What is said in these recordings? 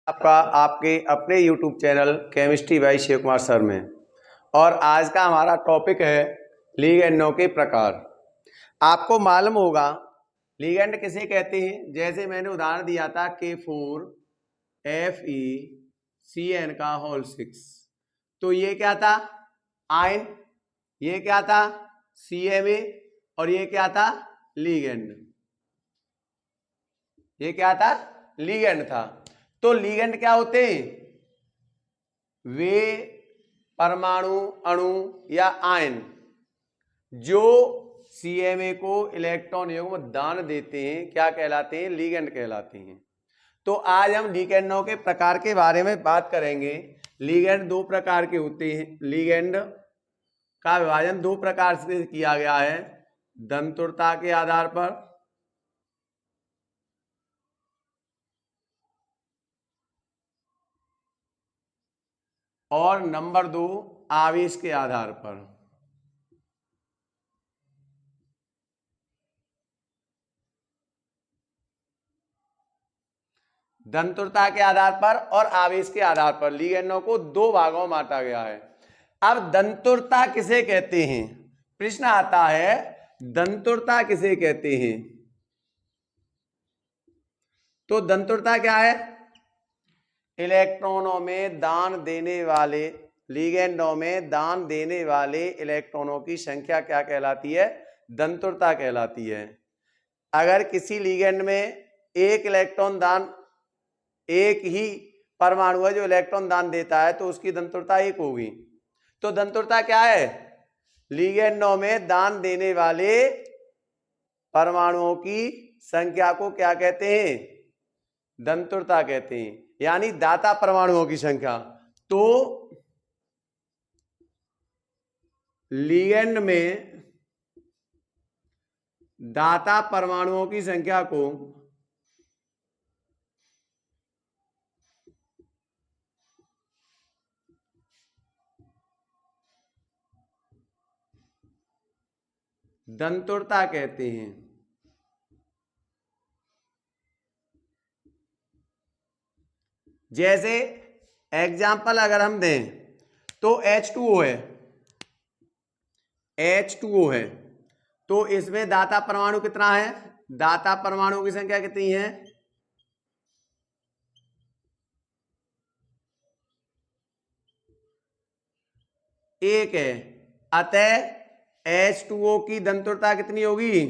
आपका आपके अपने YouTube channel chemistry by Shiv Kumar sir में। और आज का हमारा टॉपिक है लिगेंडों के प्रकार। आपको मालूम होगा लिगेंड किसे कहते हैं। जैसे मैंने उदाहरण दिया था K4FeCN का होल 6, तो ये क्या था आयन, ये क्या था CMa और ये क्या था लिगेंड, ये क्या था लिगेंड था। तो लिगेंड क्या होते हैं, वे परमाणु अणु या आयन जो CMa को इलेक्ट्रॉन युग्म दान देते हैं क्या कहलाते हैं, लिगेंड कहलाते हैं। तो आज हम लिगेंडों के प्रकार के बारे में बात करेंगे। लिगेंड दो प्रकार के होते हैं। लिगेंड का विभाजन दो प्रकार से किया गया है, दंतुरता के आधार पर और नंबर 2 आवेश के आधार पर। दंतुरता के आधार पर और आवेश के आधार पर लिगेंडों को दो भागों में बांटा गया है। अब दंतुरता किसे कहते हैं, प्रश्न आता है दंतुरता किसे कहते हैं। तो दंतुरता क्या है, इलेक्ट्रॉनों में दान देने वाले, लिगेंडों में दान देने वाले इलेक्ट्रॉनों की संख्या क्या कहलाती है, दंतुरता कहलाती है। अगर किसी लिगेंड में एक इलेक्ट्रॉन दान, एक ही परमाणु है जो इलेक्ट्रॉन दान देता है तो उसकी दंतुरता एक होगी। तो दंतुरता क्या है, लिगेंडों में दान देने वाले परमाणुओं की संख्या को क्या कहते हैं, दंतुरता कहते हैं, यानी दाता परमाणुओं की संख्या। तो लिगेंड में दाता परमाणुओं की संख्या को दंतुरता कहते हैं। जैसे एग्जाम्पल अगर हम दें तो H2O है, H2O है, तो इसमें दाता परमाणु कितना है, दाता परमाणु की संख्या कितनी है, एक है। अतः H2O की दंतुरता कितनी होगी,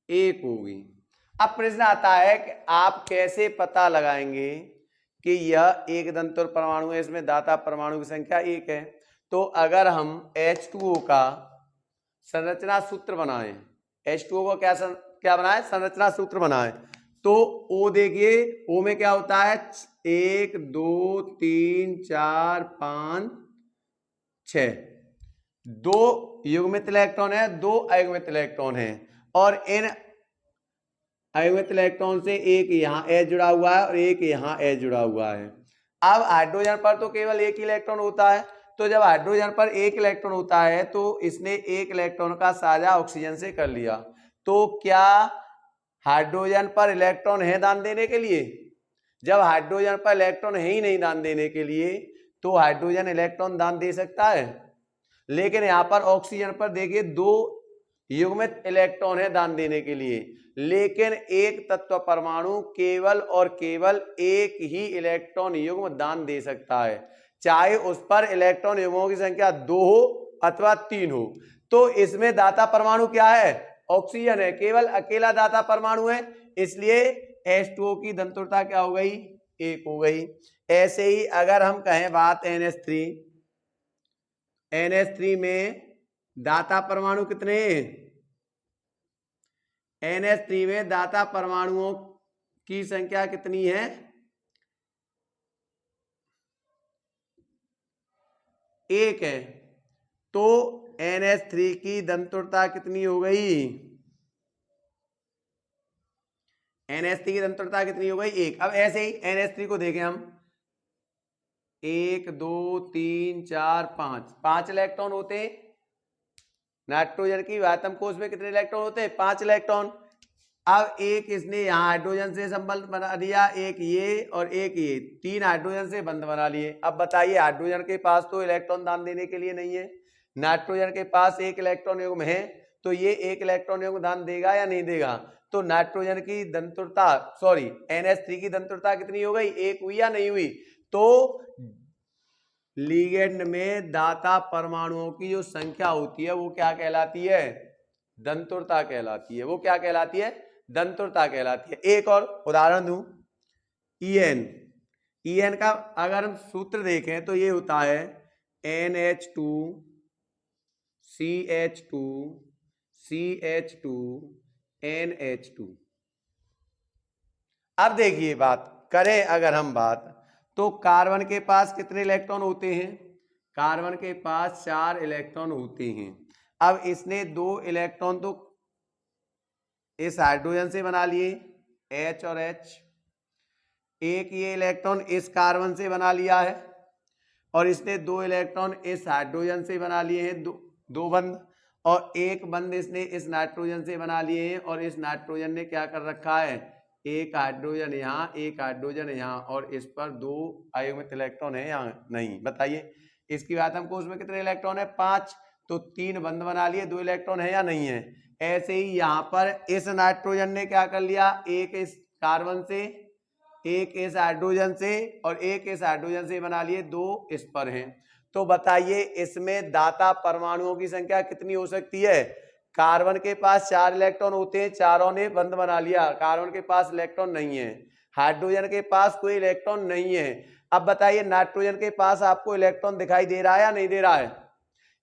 एक होगी। अब प्रश्न आता है कि आप कैसे पता लगाएंगे कि यह एक दंतुर परमाणु है, इसमें दाता परमाणु की संख्या एक है। तो अगर हम H2O का संरचना सूत्र बनाएं, H2O को क्या बनाए, संरचना सूत्र बनाएं, तो O देखिए, O में क्या होता है, 1 2 3 4 5 6, दो युग्मित इलेक्ट्रॉन है, दो अयुग्मित इलेक्ट्रॉन है, और इन अयुग्मित इलेक्ट्रॉन से एक यहाँ H जुड़ा हुआ है और एक यहाँ H जुड़ा हुआ है। अब हाइड्रोजन पर तो केवल एक ही इलेक्ट्रॉन होता है, तो जब हाइड्रोजन पर एक इलेक्ट्रॉन होता है तो इसने एक इलेक्ट्रॉन का साझा ऑक्सीजन से कर लिया। तो क्या हाइड्रोजन पर इलेक्ट्रॉन है दान देने के लिए, जब हाइड्रोजन पर इलेक्ट्रॉन है ही नहीं दान देने के लिए तो हाइड्रोजन इलेक्ट्रॉन दान दे सकता है। लेकिन यहाँ पर ऑक्सीजन पर देखिए दो युग्मित इलेक्ट्रॉन है दान देने के लिए, लेकिन एक तत्व परमाणु केवल और केवल एक ही इलेक्ट्रॉन युग्म दान दे सकता है, चाहे उस पर इलेक्ट्रॉन युग्मों की संख्या 2 हो अथवा 3 हो। तो इसमें दाता परमाणु क्या है, ऑक्सीजन है, केवल अकेला दाता परमाणु है, इसलिए H2O की दंतुरता क्या हो गई, एक हो गई। ऐसे ही अगर हम कहें बात NH3, NH3 में दाता परमाणु कितने, NH3 में दाता परमाणुओं की संख्या कितनी है, एक है। तो NH3 की दंतुरता कितनी हो गई, NH3 की दंतुरता कितनी हो गई, एक। अब ऐसे ही NH3 को देखें हम, 1 2 3 4 5, 5 इलेक्ट्रॉन होते हैं। नाइट्रोजन की आयतन कोश में कितने इलेक्ट्रॉन होते हैं, 5 इलेक्ट्रॉन। अब एक इसने यहाँ हाइड्रोजन से संबंध बना दिया, एक ये और एक ये, 3 हाइड्रोजन से बंध बना लिए। अब बताइए हाइड्रोजन के पास तो इलेक्ट्रॉन दान देने के लिए नहीं है, नाइट्रोजन के पास एक इलेक्ट्रॉन युग्म है, तो ये एक इलेक्ट्रॉन युग्म दान देगा या नहीं देगा? तो नाइट्रोजन की दंतुरता सॉरी NH3 की दंतुरता कितनी हो गई? 1 हुई या नहीं हुई? तो लिगेंड में दाता परमाणुओं की जो संख्या होती है वो क्या कहलाती है? दंतुरता कहलाती है। वो क्या कहलाती है? दंतुरता कहलाती है। एक और उदाहरण दूं, ईएन का अगर हम सूत्र देखें तो ये होता है NH2 CH2 CH2 NH2। अब देखिए बात करें अगर हम बात, तो कार्बन के पास कितने इलेक्ट्रॉन होते हैं? कार्बन के पास 4 इलेक्ट्रॉन होते हैं। अब इसने 2 इलेक्ट्रॉन तो इस हाइड्रोजन से बना लिए, H और H, एक ये इलेक्ट्रॉन इस कार्बन से बना लिया है, और इसने 2 इलेक्ट्रॉन इस हाइड्रोजन से बना लिए हैं, दो बंध, और एक बंध इसने इस नाइट्रोजन से बना लिए हैं, और इस नाइट्रोजन ने क्या कर रखा है? एक हाइड्रोजन यहाँ, एक हाइड्रोजन यहाँ, और इस पर 2 अयुग्मित इलेक्ट्रॉन है या नहीं? बताइए। इसकी बात हमको, उसमें कितने इलेक्ट्रॉन है? 5, तो 3 बंध बना लिए, 2 इलेक्ट्रॉन है या नहीं है? ऐसे ही यहाँ पर इस नाइट्रोजन ने क्या कर लिया? एक इस कार्बन से, एक इस हाइड्रोजन से, और एक इस हाइड्रोजन से बना लिए, 2 इस पर हैं। तो बताइए इसमें दाता परमाणुओं की संख्या कितनी हो सकती है? कार्बन के पास 4 इलेक्ट्रॉन होते हैं, चारों ने बंध बना लिया, कार्बन के पास इलेक्ट्रॉन नहीं है, हाइड्रोजन के पास कोई इलेक्ट्रॉन नहीं है। अब बताइए नाइट्रोजन के पास आपको इलेक्ट्रॉन दिखाई दे रहा है या नहीं दे रहा है?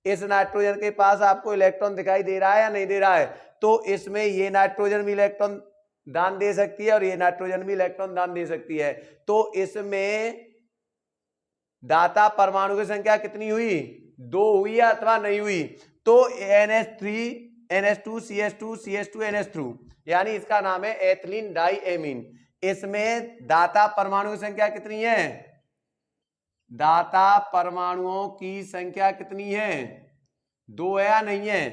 इस नाइट्रोजन के पास आपको इलेक्ट्रॉन दिखाई दे रहा है या नहीं दे रहा है? तो इसमें ये नाइट्रोजन भी इलेक्ट्रॉन दान दे सकती है और ये नाइट्रोजन भी इलेक्ट्रॉन दान दे सकती है। तो इसमें दाता परमाणु की संख्या कितनी हुई? 2 हुई या अथवा नहीं हुई? तो NH3 NH2 CH2 CH2 NH2, यानी इसका नाम है एथिलीन डाइएमीन। इसमें दाता परमाणु की संख्या कितनी है? दाता परमाणुओं की संख्या कितनी है? 2 है या नहीं है?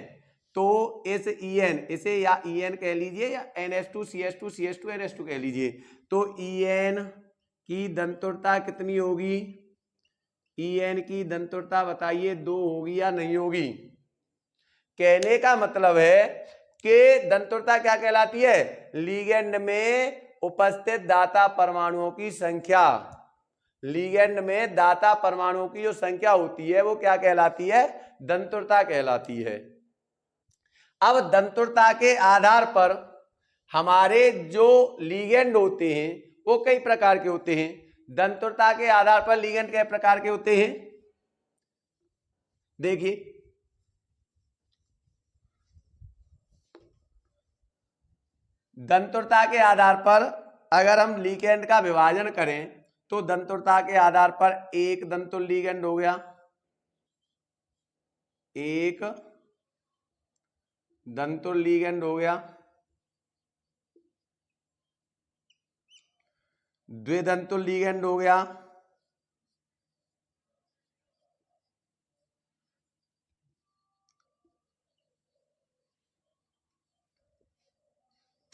तो इस EN, इसे या EN कह लीजिए या NH2 CH2 CH2 NH2 कह लीजिए, तो EN की दंतुरता कितनी होगी? EN की दंतुरता बताइए 2 होगी या नहीं होगी? कहने का मतलब है कि दंतुरता क्या कहलाती है? लिगेंड में उपस्थित दाता परमाणुओं की संख्या, लिगेंड में दाता परमाणुओं की जो संख्या होती है वो क्या कहलाती है? दंतुरता कहलाती है। अब दंतुरता के आधार पर हमारे जो लिगेंड होते हैं वो कई प्रकार के होते हैं। दंतुरता के आधार पर लिगेंड कई प्रकार के होते हैं, देखिए। दंतुरता के आधार पर अगर हम लिगेंड का विभाजन करें तो दंतुरता के आधार पर एक दंतुल लिगेंड हो गया, एक दंतुल लिगेंड हो गया, द्विदंतुल लिगेंड हो गया,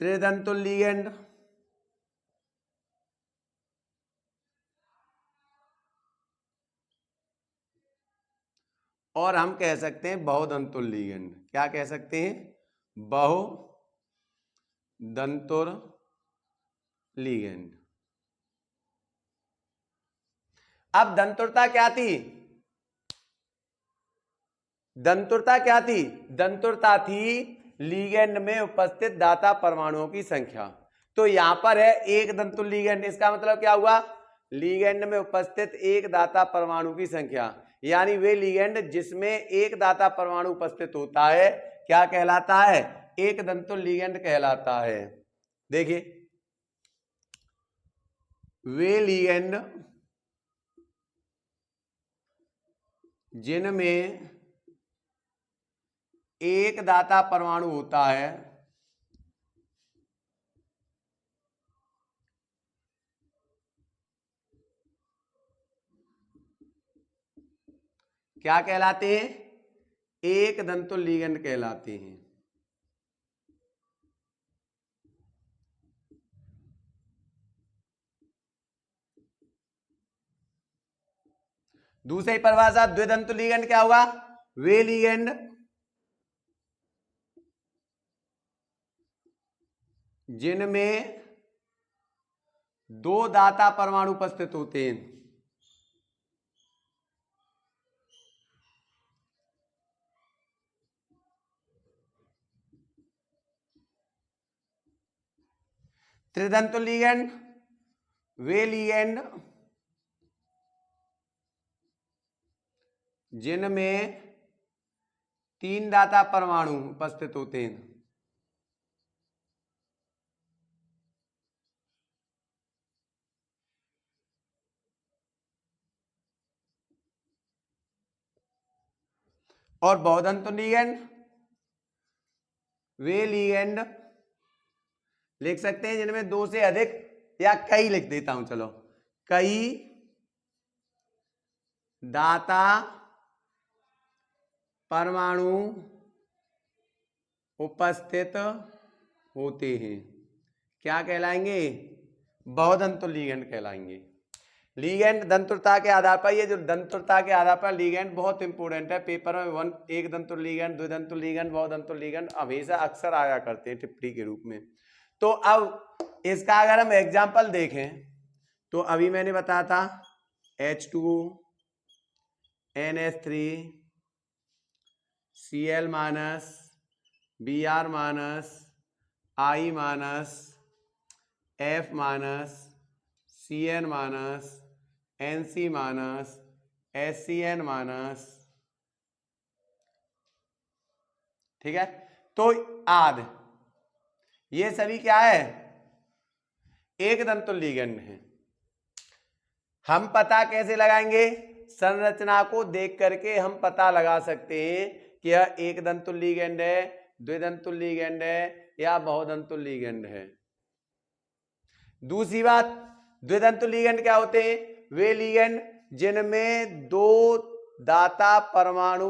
त्रिदंतुल लिगेंड, और हम कह सकते हैं बहुदंतुल लिगेंड। क्या कह सकते हैं? बहुदंतुल लिगेंड। अब दंतुरता क्या थी? दंतुरता क्या थी? दंतुरता थी लिगेंड में उपस्थित दाता परमाणुओं की संख्या। तो यहां पर है एक दंतुल लिगेंड, इसका मतलब क्या हुआ? लिगेंड में उपस्थित एक दाता परमाणु की संख्या, यानी वे लिगेंड जिसमें एक दाता परमाणु उपस्थित होता है क्या कहलाता है? एक दंतुल लिगेंड कहलाता है। देखिए वे लिगेंड जिनमें एक दाता परमाणु होता है क्या कहलाते हैं? एक दंतुल लिगेंड कहलाते हैं। दूसरी परिभाषा द्विदंत लिगेंड क्या होगा, वे लिगेंड जिनमें दो दाता परमाणु उपस्थित होते हैं। त्रिदंत लिगेंड वे लिगेंड जिनमें तीन दाता परमाणु उपस्थित होते हैं। और बहुदंत लिगेंड वे लिगेंड लिख सकते हैं जिनमें दो से अधिक, या कई लिख देता हूं, चलो, कई दाता परमाणु उपस्थित होते हैं। क्या कहलाएंगे, बहुदंत लिगेंड कहलाएंगे। लिगेंड दंतुरता के आधार पर, ये जो दंतुरता के आधार पर लिगेंड बहुत इंपॉर्टेंट है पेपर में, एक दंतुर लिगेंड, द्विदंतुर लिगेंड, बहुदंतुर लिगेंड हमेशा अक्सर आया करते हैं टिप्पणी के रूप में। तो अब इसका अगर हम एग्जाम्पल देखें तो अभी मैंने बताया था H2O, NH3, Cl minus, Br minus, I minus, F minus, Cn minus, Nc minus, HCN minus, ठीक है। तो आद ये सभी क्या है, एक दंतुल लिगेंड है। हम पता कैसे लगाएंगे, संरचना को देख करके हम पता लगा सकते हैं कि यह एक दंतुल लिगेंड है, द्विदंतुल लिगेंड है या बहुदंतुल लिगेंड है। दूसरी बात, द्विदंतुल लिगेंड क्या होते हैं, वे लिगेंड जिनमें दो दाता परमाणु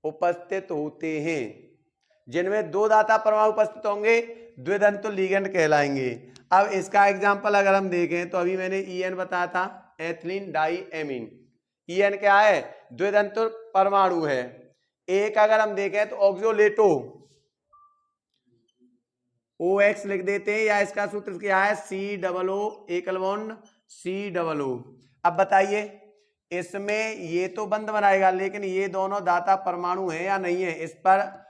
उपस्थित होते हैं। जिनमें दो दाता परमाणु उपस्थित होंगे द्विदंतुल लिगेंड कहलाएंगे। अब इसका एग्जांपल अगर हम देखें तो अभी मैंने EN बताया था, एथिलीन डाई एमीन। EN क्या है, द्विदंतुल परमाणु है। एक अगर हम देखें तो ऑक्सोलेटो OX लिख देते हैं, या इसका सूत्र क्या है, COO एकल बॉन्ड COO। अब बताइए इसमें ये तो बंद बनाएगा, लेकिन ये दोनों दाता परमाणु है या नहीं है, इस पर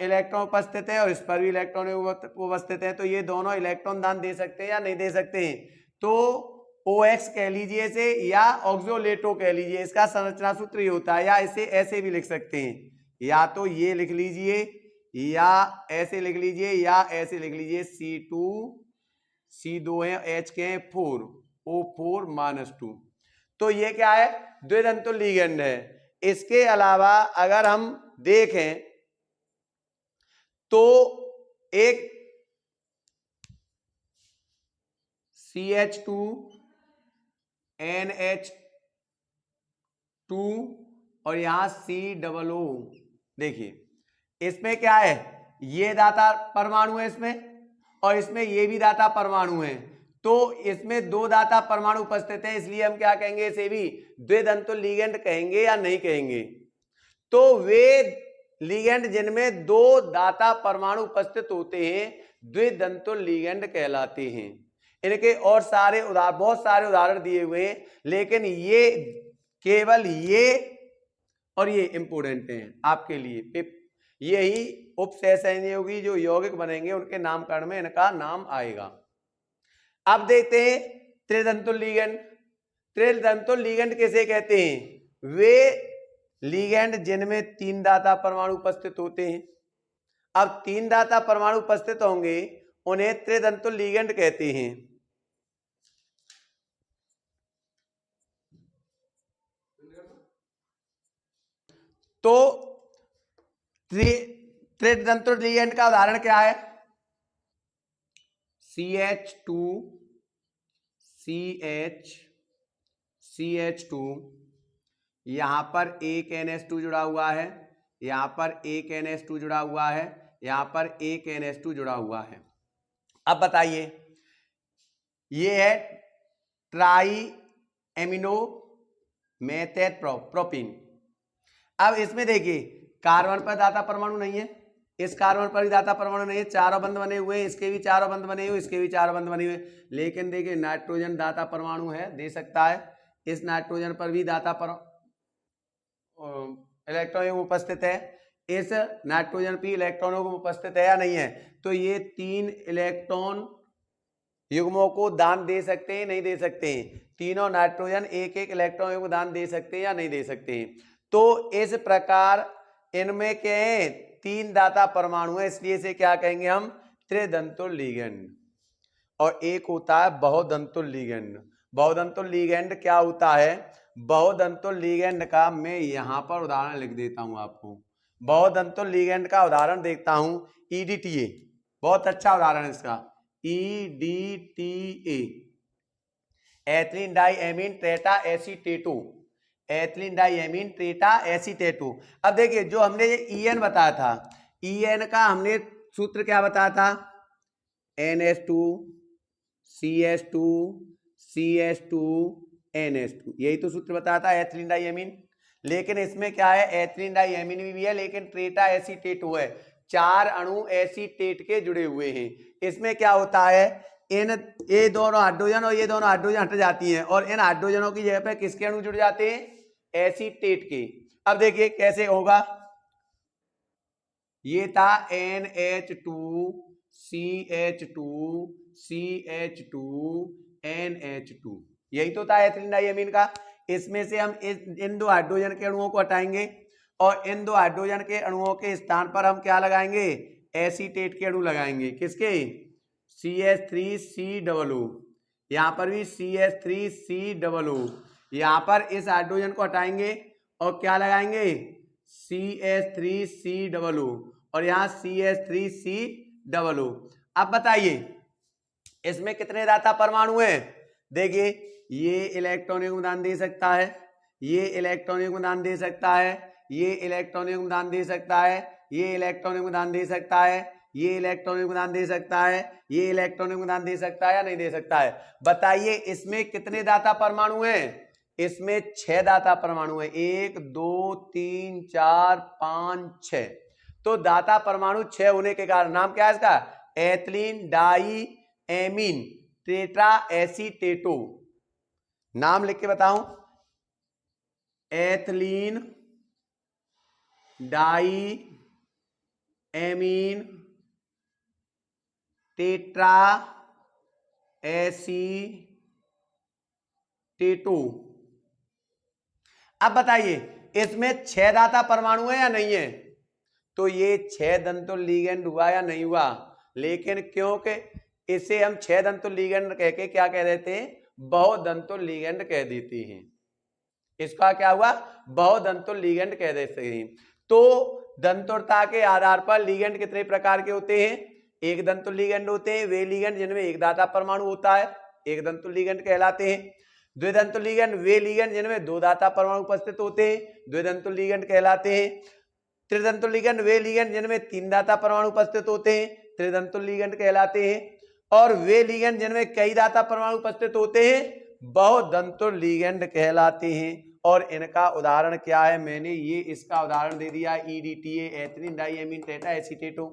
इलेक्ट्रॉन उपस्थित है और इस पर भी इलेक्ट्रॉन उपस्थित है, तो ये दोनों इलेक्ट्रॉन दान दे सकते हैं या नहीं दे सकते हैं। तो OX कह लीजिए इसे, या ऑक्सोलेटो कह लीजिए, इसका संरचना सूत्र ये होता है, या इसे ऐसे भी लिख सकते हैं, या तो ये लिख लीजिए, या ऐसे लिख लीजिए, या ऐसे लिख लीजिए, C2 C2 है, H के हैं 4 O4-2। तो ये क्या है, द्विदंतुल लिगेंड है। इसके अलावा अगर हम देखें तो एक CH2 NH2 और यहां COO, देखिए इसमें क्या है, ये दाता परमाणु है इसमें, और इसमें ये भी दाता परमाणु है। तो इसमें दो दाता परमाणु उपस्थित है, इसलिए हम क्या कहेंगे, इसे भी द्विदंतुल लिगेंड कहेंगे या नहीं कहेंगे। तो वे लिगेंड जिनमें दो दाता परमाणु उपस्थित होते हैं द्विदंतुल लिगेंड कहलाते हैं। इनके और सारे बहुत सारे उदाहरण दिए हुए हैं, लेकिन ये केवल ये और ये इंपोर्टेंट हैं आपके लिए। यही उपसहसंयोगी जो यौगिक बनेंगे उनके नामकरण में इनका नाम आएगा। अब देखते हैं त्रिदंतुल लिगेंड। त्रिदंतुल लिगेंड किसे कहते हैं, वे लिगेंड जिनमें तीन दाता परमाणु उपस्थित होते हैं। अब तीन दाता परमाणु उपस्थित होंगे उन्हें त्रिदंतुल लिगेंड कहते हैं। तो त्रिदंतुल लिगेंड का उदाहरण क्या है, CH2 CH2, यहां पर एक NH2 जुड़ा हुआ है, यहां पर एक NH2 जुड़ा हुआ है, यहां पर एक NH2 जुड़ा हुआ है। अब बताइए, ये है ट्राई एमिनो मेथेट प्रोपीन। अब इसमें देखिए कार्बन पर दाता परमाणु नहीं है, इस कार्बन पर भी दाता परमाणु नहीं है, चारों बंध बने हुए हैं, इसके भी चारों बंध बने हुए, इसके भी चारों बंध बने हुए, लेकिन देखिए नाइट्रोजन दाता परमाणु है, दे सकता है, इस नाइट्रोजन पर भी दाता इलेक्ट्रॉन युग्म उपस्थित है, इस नाइट्रोजन पर इलेक्ट्रॉन युग्म उपस्थित है या नहीं है। तो ये 3 इलेक्ट्रॉन युग्मों को दान दे सकते हैं, नहीं दे सकते हैं, तीनों नाइट्रोजन एक एक इलेक्ट्रॉन युग्म दान दे सकते हैं या नहीं दे सकते हैं। तो इस प्रकार इनमें क्या है, 3 दाता परमाणु है, इसलिए इसे क्या कहेंगे हम, त्रिदंतुल लिगेंड। और एक होता है बहुदंतुल लिगेंड। बहुदंतुल लिगेंड क्या होता है, बहुदंतुल लिगेंड का मैं यहां पर उदाहरण लिख देता हूं आपको। बहुदंतुल लिगेंड का उदाहरण देखता हूं, EDTA, बहुत अच्छा उदाहरण है इसका, EDTA, ethylene diamine tetra acetato, ethylene diamine tetra acetato. अब देखिए जो हमने ये EN बताया था, EN का हमने सूत्र क्या बताया था, NH2 CH2 CH2 NH2, यही तो सूत्र बताया था एथिलीन डाइएमीन। लेकिन इसमें क्या है, एथिलीन डाइएमीन भी है लेकिन टेट्रा एसीटेटो है, 4 अणु एसीटेट के जुड़े हुए हैं। इसमें क्या होता है, इन ये दोनों हाइड्रोजन और ये दोनों हाइड्रोजन हट जाती हैं और इन हाइड्रोजनों की जगह पे किसके अणु जुड़ जाते हैं, एसीटेट के। अब देखिए कैसे होगा, ये था NH2 CH2 CH2 NH2, यही तो था एथिलीन डाइएमीन का। इसमें से हम इन 2 हाइड्रोजन के अणुओं को हटाएंगे और इन 2 हाइड्रोजन के अणुओं के स्थान पर हम क्या लगाएंगे, एसीटेट के अणु लगाएंगे, किसके, CH3COO, यहाँ पर भी CH3COO, यहाँ पर इस हाइड्रोजन को हटाएंगे और क्या लगाएंगे, CH3COO और यहाँ CH3COO। अब बताइए इसमें कितने दाता परमाणु हैं, देखिए ये इलेक्ट्रॉन युग्म दान दे सकता है, ये इलेक्ट्रॉन युग्म दान दे सकता है, ये इलेक्ट्रॉन युग्म दान दे सकता है, ये इलेक्ट्रॉन युग्म दान दे सकता है, ये इलेक्ट्रॉन युग्म दान दे सकता है, ये इलेक्ट्रॉन युग्म दान दे सकता है या नहीं दे सकता है। बताइए इसमें कितने दाता परमाणु हैं, इसमें 6 दाता परमाणु है, 1 2 3 4 5 6। तो दाता परमाणु 6 होने के कारण नाम क्या है इसका, एथिलीन डाइएमीन टेट्रा एसीटेटो। नाम लिख के बताऊं, एथिलीन डाइएमीन टेट्रा एसीटेटो। अब बताइए इसमें 6 दाता परमाणु है या नहीं है, तो ये 6 दंतुल लिगेंड हुआ या नहीं हुआ, लेकिन क्योंकि इसे हम 6 दंतुल लिगेंड कह के क्या कह देते हैं, बहुदंतुल लिगेंड कह देते हैं, इसका क्या हुआ, बहुदंतुल लिगेंड कह देते हैं। तो दंतुरता के आधार पर लिगेंड कितने प्रकार के होते हैं, एक दंतुल लिगेंड होते हैं वे लिगेंड जिनमें एक दाता परमाणु होता है, एक दंतुल लिगेंड कहलाते हैं। द्विदंतुल लिगेंड वे लिगेंड जिनमें 2 दाता परमाणु उपस्थित होते हैं, द्विदंतुल लिगेंड कहलाते हैं। त्रिदंतुल लिगेंड वे लिगेंड जिनमें 3 दाता परमाणु उपस्थित होते हैं, त्रिदंतुल लिगेंड कहलाते हैं। और वे लिगेंड जिनमें कई दाता परमाणु उपस्थित होते हैं, बहुदंतुल लिगेंड कहलाते हैं। और इनका उदाहरण क्या है, मैंने ये इसका उदाहरण दे दिया, EDTA, एथिलीन डाइएमीन टेट्रा एसीटेटो।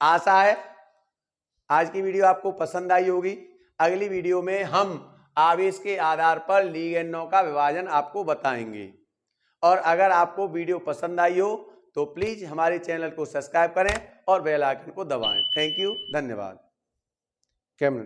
आशा है आज की वीडियो आपको पसंद आई होगी। अगली वीडियो में हम आवेश के आधार पर लिगेंडों का विभाजन आपको बताएंगे। और अगर आपको वीडियो पसंद आई हो तो प्लीज हमारे चैनल को सब्सक्राइब करें और बेल आइकन को दबाएं। थैंक यू, धन्यवाद। कैमरा